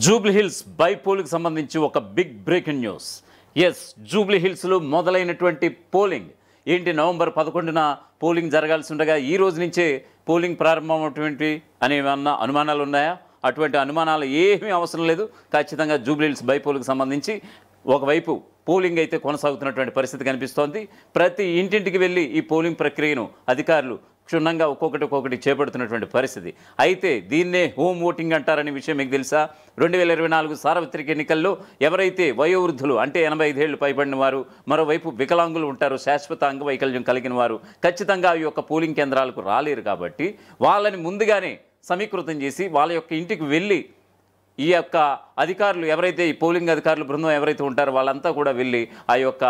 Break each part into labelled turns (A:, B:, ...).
A: Jubilee hills బైపోల్కి సంబంధించి ఒక big breaking news. Jubilee హిల్స్లో మొదలైనటువంటి పోలింగ్ ఏంటి, నవంబర్ 11న పోలింగ్ జరగాల్సి ఉండగా ఈ రోజు నుంచే పోలింగ్ ప్రారంభమైనటువంటి అనేవన్నా అనుమానాలు ఉన్నాయా? అటువంటి అనుమానాలు ఏమీ అవసరం లేదు. ఖచ్చితంగా జూబ్లీ హిల్స్ బైపోల్కి సంబంధించి ఒకవైపు పోలింగ్ అయితే కొనసాగుతున్నటువంటి పరిస్థితి కనిపిస్తోంది. ప్రతి ఇంటింటికి వెళ్ళి ఈ పోలింగ్ ప్రక్రియను అధికారులు క్షుణ్ణంగా ఒక్కొక్కటి చేపడుతున్నటువంటి పరిస్థితి. అయితే దీన్నే హోమ్ ఓటింగ్ అంటారనే విషయం మీకు తెలుసా? 2024 సార్వత్రిక ఎన్నికల్లో ఎవరైతే వయోవృద్ధులు అంటే 85 ఏళ్లు పైబడిన వారు, మరోవైపు వికలాంగులు ఉంటారు, శాశ్వత అంగవైకల్యం కలిగిన వారు ఖచ్చితంగా ఈ యొక్క పోలింగ్ కేంద్రాలకు రాలేరు. కాబట్టి వాళ్ళని ముందుగానే సమీకృతం చేసి వాళ్ళ యొక్క ఇంటికి వెళ్ళి ఈ యొక్క అధికారులు ఎవరైతే ఈ పోలింగ్ అధికారులు బృందం ఎవరైతే ఉంటారో వాళ్ళంతా కూడా వెళ్ళి ఆ యొక్క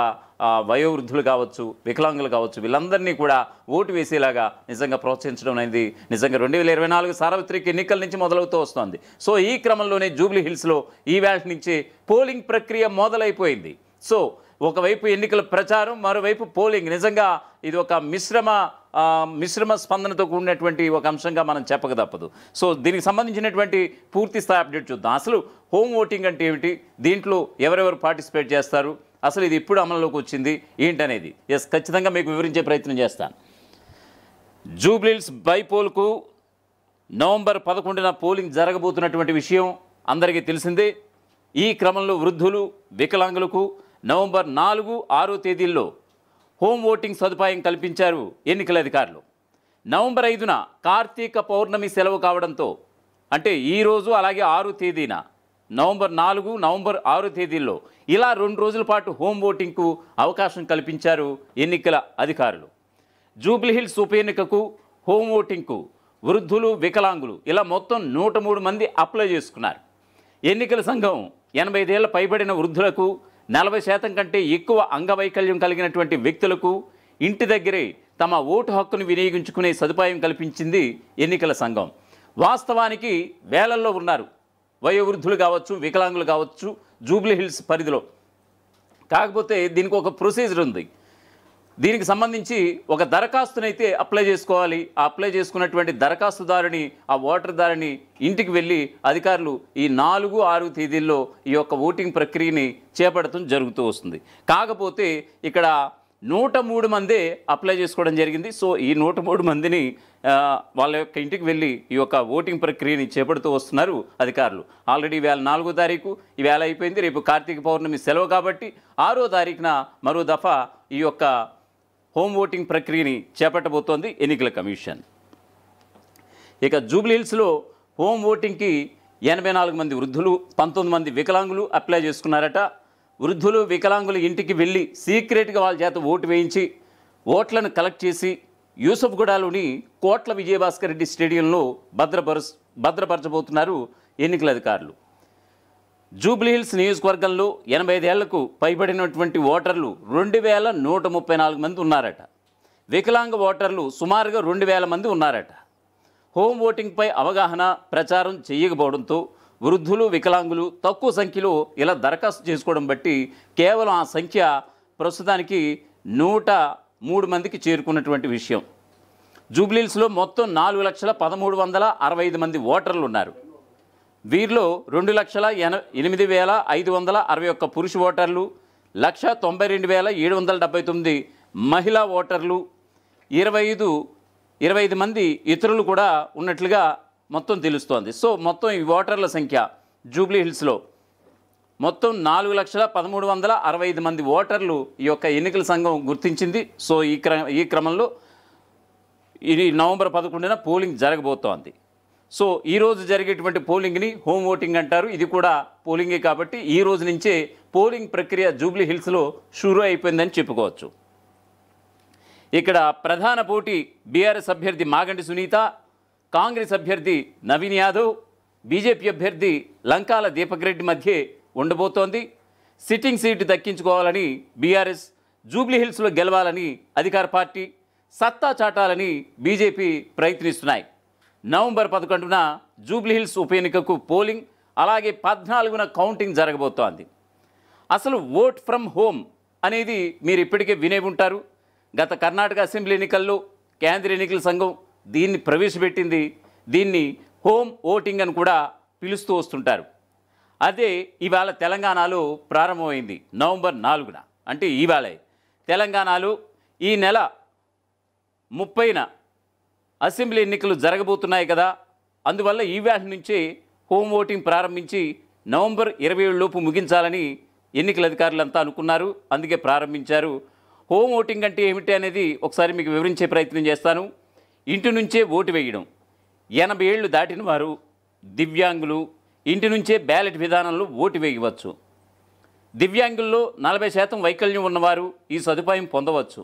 A: వయోవృద్ధులు కావచ్చు, వికలాంగులు కావచ్చు, వీళ్ళందరినీ కూడా ఓటు వేసేలాగా నిజంగా ప్రోత్సహించడం అనేది నిజంగా 2024 సార్వత్రిక ఎన్నికల నుంచి మొదలవుతూ వస్తుంది. సో ఈ క్రమంలోనే జూబ్లీ హిల్స్లో ఈ వేళ నుంచి పోలింగ్ ప్రక్రియ మొదలైపోయింది. సో ఒకవైపు ఎన్నికల ప్రచారం, మరోవైపు పోలింగ్. నిజంగా ఇది ఒక మిశ్రమ స్పందనతో కూడినటువంటి ఒక అంశంగా మనం చెప్పక తప్పదు. సో దీనికి సంబంధించినటువంటి పూర్తి స్థాయి అప్డేట్ చూద్దాం. అసలు హోమ్ ఓటింగ్ అంటే ఏమిటి, దీంట్లో ఎవరెవరు పార్టిసిపేట్ చేస్తారు, అసలు ఇది ఎప్పుడు అమల్లోకి వచ్చింది ఏంటనేది ఖచ్చితంగా మీకు వివరించే ప్రయత్నం చేస్తాను. జూబ్లీ హిల్స్ బైపోల్కు నవంబర్ 11న పోలింగ్ జరగబోతున్నటువంటి విషయం అందరికీ తెలిసిందే. ఈ క్రమంలో వృద్ధులు, వికలాంగులకు నవంబర్ 4, 6 తేదీల్లో హోమ్ ఓటింగ్ సదుపాయం కల్పించారు ఎన్నికల అధికారులు. నవంబర్ 5న కార్తీక పౌర్ణమి సెలవు కావడంతో, అంటే ఈరోజు అలాగే 6 తేదీన నవంబర్ 4, నవంబర్ 6 తేదీల్లో ఇలా 2 రోజుల పాటు హోమ్ ఓటింగ్కు అవకాశం కల్పించారు ఎన్నికల అధికారులు. జూబ్లీ హిల్స్ ఉప ఎన్నికకు హోమ్ ఓటింగ్కు వృద్ధులు, వికలాంగులు ఇలా మొత్తం 103 మంది అప్లై చేసుకున్నారు. ఎన్నికల సంఘం 85 ఏళ్ల పైబడిన వృద్ధులకు, 40% కంటే ఎక్కువ అంగవైకల్యం కలిగినటువంటి వ్యక్తులకు ఇంటి దగ్గరే తమ ఓటు హక్కును వినియోగించుకునే సదుపాయం కల్పించింది ఎన్నికల సంఘం. వాస్తవానికి వేలల్లో ఉన్నారు వయోవృద్ధులు కావచ్చు, వికలాంగులు కావచ్చు జూబ్లీ హిల్స్ పరిధిలో. కాకపోతే దీనికి ఒక ప్రొసీజర్ ఉంది. దీనికి సంబంధించి ఒక దరఖాస్తునైతే అప్లై చేసుకోవాలి. ఆ అప్లై చేసుకున్నటువంటి దరఖాస్తుదారుని, ఆ ఓటర్దారుని ఇంటికి వెళ్ళి అధికారులు ఈ 4, 6 తేదీల్లో ఈ యొక్క ఓటింగ్ ప్రక్రియని చేపడటం జరుగుతూ వస్తుంది. కాకపోతే ఇక్కడ 103 మందే అప్లై చేసుకోవడం జరిగింది. సో ఈ 103 మందిని వాళ్ళ యొక్క ఇంటికి వెళ్ళి ఈ యొక్క ఓటింగ్ ప్రక్రియని చేపడుతూ వస్తున్నారు అధికారులు. ఆల్రెడీ ఇవాళ 4వ తారీఖు, ఈవేళ అయిపోయింది. రేపు కార్తీక పౌర్ణమి సెలవు కాబట్టి 6వ తారీఖున మరో దఫా ఈ యొక్క హోమ్ ఓటింగ్ ప్రక్రియని చేపట్టబోతోంది ఎన్నికల కమిషన్. ఇక జూబ్లీ హిల్స్లో హోమ్ ఓటింగ్కి 84 మంది వృద్ధులు, 19 మంది వికలాంగులు అప్లై చేసుకున్నారట. వృద్ధులు, వికలాంగులు ఇంటికి వెళ్ళి సీక్రెట్గా వాళ్ళ చేత ఓటు వేయించి ఓట్లను కలెక్ట్ చేసి యూసఫ్గూడలోని కోట్ల విజయభాస్కర్ రెడ్డి స్టేడియంలో భద్రపరచబోతున్నారు ఎన్నికల అధికారులు. జూబ్లీ హిల్స్ నియోజకవర్గంలో 85 ఏళ్లకు పైబడినటువంటి ఓటర్లు 2134 మంది ఉన్నారట. వికలాంగ ఓటర్లు సుమారుగా 2000 మంది ఉన్నారట. హోమ్ ఓటింగ్పై అవగాహన, ప్రచారం చేయకపోవడంతో వృద్ధులు, వికలాంగులు తక్కువ సంఖ్యలో ఇలా దరఖాస్తు చేసుకోవడం బట్టి కేవలం ఆ సంఖ్య ప్రస్తుతానికి 103 మందికి చేరుకున్నటువంటి విషయం. జూబ్లీ హిల్స్లో మొత్తం 4,13,65 మంది ఓటర్లు ఉన్నారు. వీరిలో 2,08,561 పురుష ఓటర్లు, 1,92,779 మహిళా ఓటర్లు, 25 మంది ఇతరులు కూడా ఉన్నట్లుగా మొత్తం తెలుస్తోంది. సో మొత్తం ఈ ఓటర్ల సంఖ్య జూబ్లీ హిల్స్లో మొత్తం 4,13,65 మంది ఓటర్లు ఈ యొక్క ఎన్నికల సంఘం గుర్తించింది. సో ఈ క్రమంలో ఇది నవంబర్ 11న పోలింగ్ జరగబోతోంది. సో ఈరోజు జరిగేటువంటి పోలింగ్ని హోమ్ ఓటింగ్ అంటారు. ఇది కూడా పోలింగే కాబట్టి ఈ రోజు నుంచే పోలింగ్ ప్రక్రియ జూబ్లీ హిల్స్లో షురూ అయిపోయిందని చెప్పుకోవచ్చు. ఇక్కడ ప్రధాన పోటీ బీఆర్ఎస్ అభ్యర్థి మాగంటి సునీత, కాంగ్రెస్ అభ్యర్థి నవీన్ యాదవ్, బీజేపీ అభ్యర్థి లంకాల దీపక్ రెడ్డి మధ్య ఉండబోతోంది. సిట్టింగ్ సీటు దక్కించుకోవాలని బీఆర్ఎస్, జూబ్లీ హిల్స్లో గెలవాలని అధికార పార్టీ, సత్తా చాటాలని బీజేపీ ప్రయత్నిస్తున్నాయి. నవంబర్ 11న జూబ్లీ హిల్స్ ఉప ఎన్నికకు పోలింగ్, అలాగే 14న కౌంటింగ్ జరగబోతోంది. అసలు ఓట్ ఫ్రమ్ హోమ్ అనేది మీరు ఇప్పటికే వినే ఉంటారు. గత కర్ణాటక అసెంబ్లీ ఎన్నికల్లో కేంద్ర ఎన్నికల సంఘం దీన్ని ప్రవేశపెట్టింది. దీన్ని హోమ్ ఓటింగ్ అని కూడా పిలుస్తూ వస్తుంటారు. అదే ఇవాళ తెలంగాణలో ప్రారంభమైంది నవంబర్ 4న, అంటే ఇవాళ తెలంగాణలో ఈ నెల 30న అసెంబ్లీ ఎన్నికలు జరగబోతున్నాయి కదా. అందువల్ల ఈవేళ నుంచి హోమ్ ఓటింగ్ ప్రారంభించి నవంబర్ 27 లోపు ముగించాలని ఎన్నికల అధికారులంతా అనుకున్నారు, అందుకే ప్రారంభించారు. హోమ్ ఓటింగ్ అంటే ఏమిటి అనేది ఒకసారి మీకు వివరించే ప్రయత్నం చేస్తాను. ఇంటి నుంచే ఓటు వేయడం, 80 ఏళ్ళు దాటిన వారు, దివ్యాంగులు ఇంటి నుంచే బ్యాలెట్ విధానంలో ఓటు వేయవచ్చు. దివ్యాంగుల్లో 40% వైకల్యం ఉన్నవారు ఈ సదుపాయం పొందవచ్చు.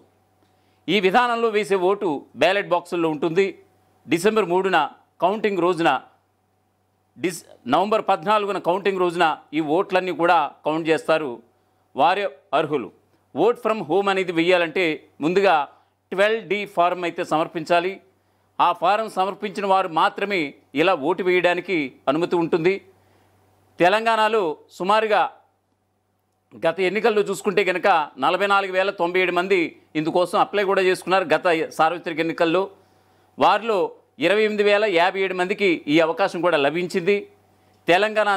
A: ఈ విధానంలో వేసే ఓటు బ్యాలెట్ బాక్సుల్లో ఉంటుంది. డిసెంబర్ 3న కౌంటింగ్ రోజున, నవంబర్ 14న కౌంటింగ్ రోజున ఈ ఓట్లన్నీ కూడా కౌంట్ చేస్తారు. వారే అర్హులు. ఓట్ ఫ్రమ్ హోమ్ అనేది వెయ్యాలంటే ముందుగా 12D ఫారం అయితే సమర్పించాలి. ఆ ఫారం సమర్పించిన వారు మాత్రమే ఇలా ఓటు వేయడానికి అనుమతి ఉంటుంది. తెలంగాణలో సుమారుగా గత ఎన్నికల్లో చూసుకుంటే కనుక 44,097 మంది ఇందుకోసం అప్లై కూడా చేసుకున్నారు గత సార్వత్రిక ఎన్నికల్లో. వారిలో 28,057 మందికి ఈ అవకాశం కూడా లభించింది. తెలంగాణ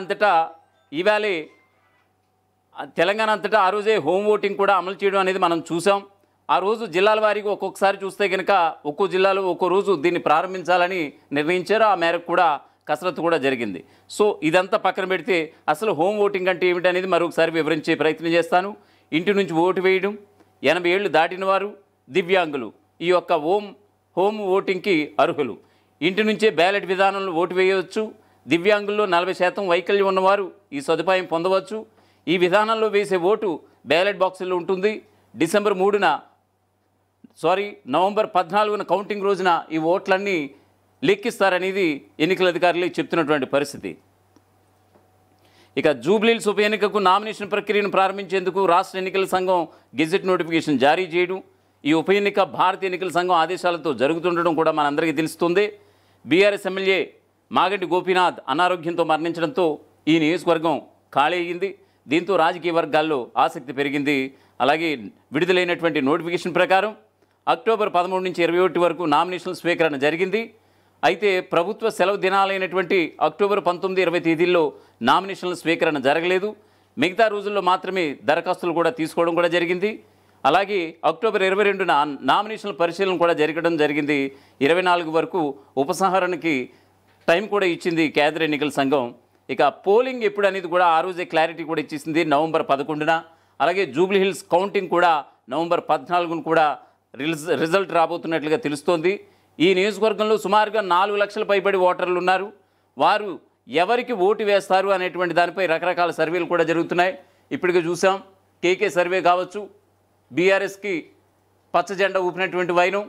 A: అంతటా ఆ రోజే హోమ్ ఓటింగ్ కూడా అమలు చేయడం అనేది మనం చూసాం. ఆ రోజు జిల్లాల వారీగా ఒక్కొక్కసారి చూస్తే కనుక ఒక్కో జిల్లాలో ఒక్కో రోజు దీన్ని ప్రారంభించాలని నిర్ణయించారు. ఆ మేరకు కూడా కసరత్తు కూడా జరిగింది. సో ఇదంతా పక్కన పెడితే అసలు హోమ్ ఓటింగ్ అంటే ఏమిటనేది మరొకసారి వివరించే ప్రయత్నం చేస్తాను. ఇంటి నుంచి ఓటు వేయడం, 80 ఏళ్ళు దాటిన వారు, దివ్యాంగులు ఈ యొక్క హోమ్ ఓటింగ్కి అర్హులు. ఇంటి నుంచే బ్యాలెట్ విధానంలో ఓటు వేయవచ్చు. దివ్యాంగుల్లో 40% వైకల్యం ఉన్నవారు ఈ సదుపాయం పొందవచ్చు. ఈ విధానంలో వేసే ఓటు బ్యాలెట్ బాక్సుల్లో ఉంటుంది. నవంబర్ 14న కౌంటింగ్ రోజున ఈ ఓట్లన్నీ లెక్కిస్తారనేది ఎన్నికల అధికారులు చెప్తున్నటువంటి పరిస్థితి. ఇక జూబ్లీహిల్స్ ఉప ఎన్నికకు నామినేషన్ ప్రక్రియను ప్రారంభించేందుకు రాష్ట్ర ఎన్నికల సంఘం గెజెట్ నోటిఫికేషన్ జారీ చేయడం, ఈ ఉప ఎన్నిక భారత ఎన్నికల సంఘం ఆదేశాలతో జరుగుతుండడం కూడా మనందరికీ తెలుస్తుంది. బీఆర్ఎస్ ఎమ్మెల్యే మాగంటి గోపీనాథ్ అనారోగ్యంతో మరణించడంతో ఈ నియోజకవర్గం ఖాళీ అయ్యింది. దీంతో రాజకీయ వర్గాల్లో ఆసక్తి పెరిగింది. అలాగే విడుదలైనటువంటి నోటిఫికేషన్ ప్రకారం అక్టోబర్ 13 నుంచి 21 వరకు నామినేషన్ల స్వీకరణ జరిగింది. అయితే ప్రభుత్వ సెలవు దినాలైనటువంటి అక్టోబర్ 19, 20 తేదీల్లో నామినేషన్ల స్వీకరణ జరగలేదు. మిగతా రోజుల్లో మాత్రమే దరఖాస్తులు కూడా తీసుకోవడం కూడా జరిగింది. అలాగే అక్టోబర్ 22న నామినేషన్ల పరిశీలన కూడా జరగడం జరిగింది. 24 వరకు ఉపసంహరణకి టైం కూడా ఇచ్చింది కేంద్ర ఎన్నికల సంఘం. ఇక పోలింగ్ ఎప్పుడు అనేది కూడా ఆ రోజే క్లారిటీ కూడా ఇచ్చేసింది నవంబర్ 11న. అలాగే జూబ్లీహిల్స్ కౌంటింగ్ కూడా నవంబర్ 14న కూడా రిజల్ట్ రాబోతున్నట్లుగా తెలుస్తోంది. ఈ నియోజకవర్గంలో సుమారుగా 4 లక్షల పైబడి ఓటర్లు ఉన్నారు. వారు ఎవరికి ఓటు వేస్తారు అనేటువంటి దానిపై రకరకాల సర్వేలు కూడా జరుగుతున్నాయి. ఇప్పటికే చూసాం, కేకే సర్వే కావచ్చు, బీఆర్ఎస్కి పచ్చ జెండా ఊపినటువంటి వైనం.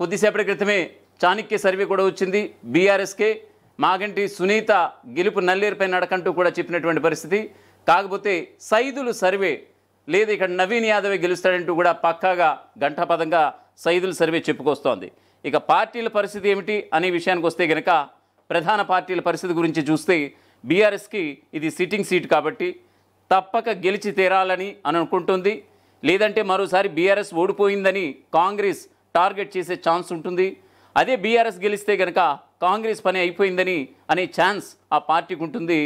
A: కొద్దిసేపటి క్రితమే చాణక్య సర్వే కూడా వచ్చింది. బీఆర్ఎస్కే మాగంటి సునీత గెలుపు నల్లేరుపై నడకంటూ కూడా చెప్పినటువంటి పరిస్థితి. కాకపోతే సైదులు సర్వే లేదు, ఇక్కడ నవీన్ యాదవే గెలుస్తాడంటూ కూడా పక్కాగా ఘంటాపదంగా సైదుల సర్వే చెప్పుకొస్తోంది. ఇక పార్టీల పరిస్థితి ఏమిటి అనే విషయానికి వస్తే కనుక ప్రధాన పార్టీల పరిస్థితి గురించి చూస్తే బీఆర్ఎస్కి ఇది సిట్టింగ్ సీట్ కాబట్టి తప్పక గెలిచి తీరాలని అనుకుంటుంది. లేదంటే మరోసారి బీఆర్ఎస్ ఓడిపోయిందని కాంగ్రెస్ టార్గెట్ చేసే ఛాన్స్ ఉంటుంది. అదే బీఆర్ఎస్ గెలిస్తే కనుక కాంగ్రెస్ పని అయిపోయిందని అనే ఛాన్స్ ఆ పార్టీకి ఉంటుంది.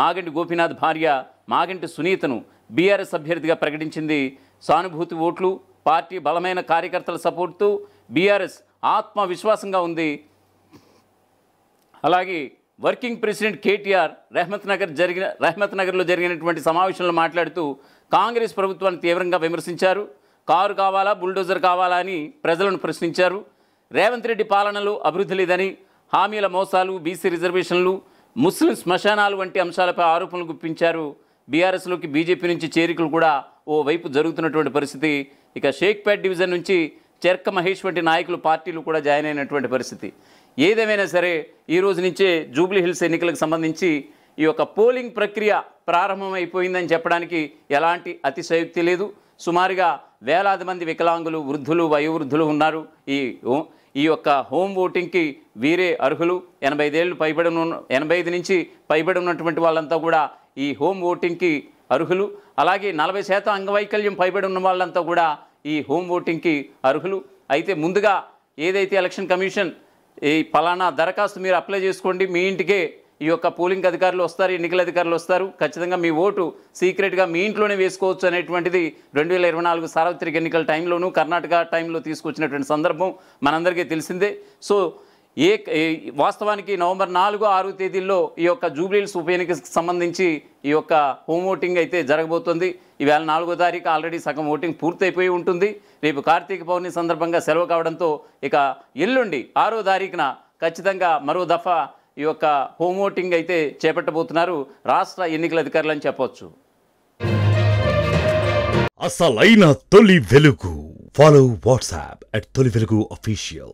A: మాగంటి గోపీనాథ్ భార్య మాగంటి సునీతను బీఆర్ఎస్ అభ్యర్థిగా ప్రకటించింది. సానుభూతి ఓట్లు, పార్టీ బలమైన కార్యకర్తల సపోర్ట్తో బీఆర్ఎస్ ఆత్మవిశ్వాసంగా ఉంది. అలాగే వర్కింగ్ ప్రెసిడెంట్ కేటీఆర్ రెహమత్ నగర్లో జరిగినటువంటి సమావేశంలో మాట్లాడుతూ కాంగ్రెస్ ప్రభుత్వాన్ని తీవ్రంగా విమర్శించారు. కారు కావాలా, బుల్డోజర్ కావాలా అని ప్రజలను ప్రశ్నించారు. రేవంత్ రెడ్డి పాలనలో అభివృద్ధి లేదని, హామీల మోసాలు, బీసీ రిజర్వేషన్లు, ముస్లిం శ్మశానాలు వంటి అంశాలపై ఆరోపణలు గుప్పించారు. బీఆర్ఎస్లోకి బీజేపీ నుంచి చేరికలు కూడా ఓవైపు జరుగుతున్నటువంటి పరిస్థితి. ఇక షేక్పేట్ డివిజన్ నుంచి చెర్క మహేష్ వంటి నాయకులు పార్టీలు కూడా జాయిన్ అయినటువంటి పరిస్థితి. ఏదేమైనా సరే ఈ రోజు నుంచే జూబ్లీహిల్స్ ఎన్నికలకు సంబంధించి ఈ యొక్క పోలింగ్ ప్రక్రియ ప్రారంభమైపోయిందని చెప్పడానికి ఎలాంటి అతిశయోక్తి లేదు. సుమారుగా వేలాది మంది వికలాంగులు, వృద్ధులు, వయోవృద్ధులు ఉన్నారు. ఈ యొక్క హోమ్ ఓటింగ్కి వీరే అర్హులు. 85 నుంచి పైబడి ఉన్నటువంటి వాళ్ళంతా కూడా ఈ హోమ్ ఓటింగ్కి అర్హులు. అలాగే 40% అంగవైకల్యం పైబడి ఉన్న వాళ్ళంతా కూడా ఈ హోమ్ ఓటింగ్కి అర్హులు. అయితే ముందుగా ఏదైతే ఎలక్షన్ కమిషన్ ఈ పలానా దరఖాస్తు మీరు అప్లై చేసుకోండి, మీ ఇంటికే ఈ యొక్క పోలింగ్ అధికారులు వస్తారు, ఎన్నికల అధికారులు వస్తారు. ఖచ్చితంగా మీ ఓటు సీక్రెట్గా మీ ఇంట్లోనే వేసుకోవచ్చు అనేటువంటిది 2024 సార్వత్రిక ఎన్నికల టైంలోనూ కర్ణాటక టైంలో తీసుకొచ్చినటువంటి సందర్భం మనందరికీ తెలిసిందే. సో వాస్తవానికి నవంబర్ 4, 6 తేదీల్లో ఈ యొక్క జూబ్లీహిల్స్ ఉప ఎన్నికకు సంబంధించి ఈ యొక్క హోమ్ ఓటింగ్ అయితే జరగబోతుంది. ఈవేళ 4వ తారీఖు ఆల్రెడీ సగం ఓటింగ్ పూర్తయిపోయి ఉంటుంది. రేపు కార్తీక పౌర్ణమి సందర్భంగా సెలవు కావడంతో ఇక ఎల్లుండి 6వ తారీఖున ఖచ్చితంగా మరో దఫా ఈ యొక్క హోమ్ ఓటింగ్ అయితే చేపట్టబోతున్నారు రాష్ట్ర ఎన్నికల అధికారులు అని చెప్పొచ్చు.
B: అసలైన తొలి వెలుగు. ఫాలో వాట్సాప్ @తొలి వెలుగు official.